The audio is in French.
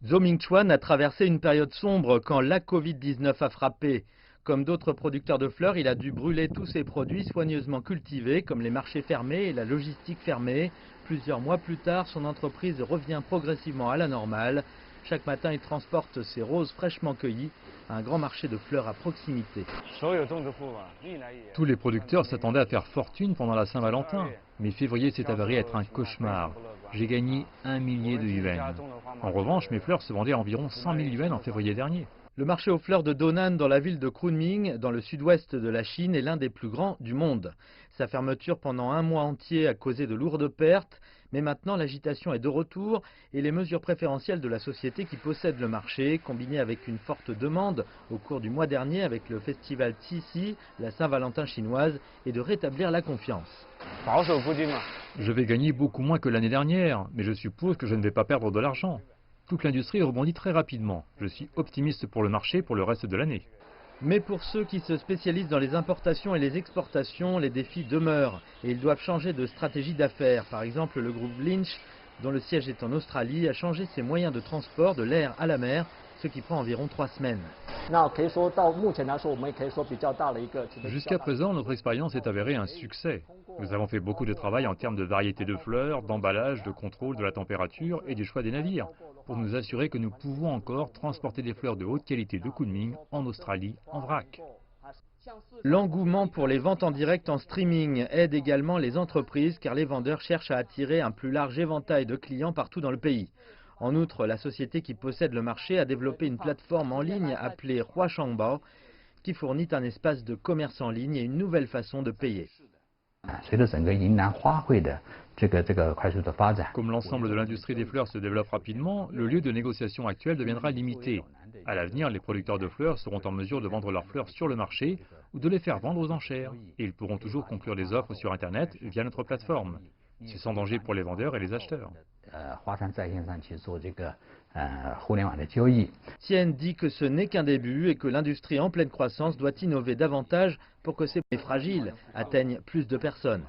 Zhou Mingchuan a traversé une période sombre quand la Covid-19 a frappé. Comme d'autres producteurs de fleurs, il a dû brûler tous ses produits soigneusement cultivés, comme les marchés fermés et la logistique fermée. Plusieurs mois plus tard, son entreprise revient progressivement à la normale. Chaque matin, il transporte ses roses fraîchement cueillies à un grand marché de fleurs à proximité. Tous les producteurs s'attendaient à faire fortune pendant la Saint-Valentin, mais février s'est avéré être un cauchemar. J'ai gagné 1 millier de yuan. En revanche, mes fleurs se vendaient à environ 100 000 yuan en février dernier. Le marché aux fleurs de Donan dans la ville de Kunming, dans le sud-ouest de la Chine, est l'un des plus grands du monde. Sa fermeture pendant un mois entier a causé de lourdes pertes, mais maintenant l'agitation est de retour et les mesures préférentielles de la société qui possède le marché, combinées avec une forte demande au cours du mois dernier avec le festival Qixi, la Saint-Valentin chinoise, est de rétablir la confiance. Je vais gagner beaucoup moins que l'année dernière, mais je suppose que je ne vais pas perdre de l'argent. Toute l'industrie rebondit très rapidement. Je suis optimiste pour le marché pour le reste de l'année. Mais pour ceux qui se spécialisent dans les importations et les exportations, les défis demeurent et ils doivent changer de stratégie d'affaires. Par exemple, le groupe Lynch, dont le siège est en Australie, a changé ses moyens de transport de l'air à la mer, ce qui prend environ 3 semaines. Jusqu'à présent, notre expérience est avérée un succès. Nous avons fait beaucoup de travail en termes de variété de fleurs, d'emballage, de contrôle de la température et du choix des navires, pour nous assurer que nous pouvons encore transporter des fleurs de haute qualité de Kunming en Australie en vrac. L'engouement pour les ventes en direct en streaming aide également les entreprises car les vendeurs cherchent à attirer un plus large éventail de clients partout dans le pays. En outre, la société qui possède le marché a développé une plateforme en ligne appelée Huashangbao qui fournit un espace de commerce en ligne et une nouvelle façon de payer. Comme l'ensemble de l'industrie des fleurs se développe rapidement, le lieu de négociation actuel deviendra limité. À l'avenir, les producteurs de fleurs seront en mesure de vendre leurs fleurs sur le marché ou de les faire vendre aux enchères. Et ils pourront toujours conclure des offres sur Internet via notre plateforme. C'est sans danger pour les vendeurs et les acheteurs. Tien dit que ce n'est qu'un début et que l'industrie en pleine croissance doit innover davantage pour que ces fragiles atteignent plus de personnes.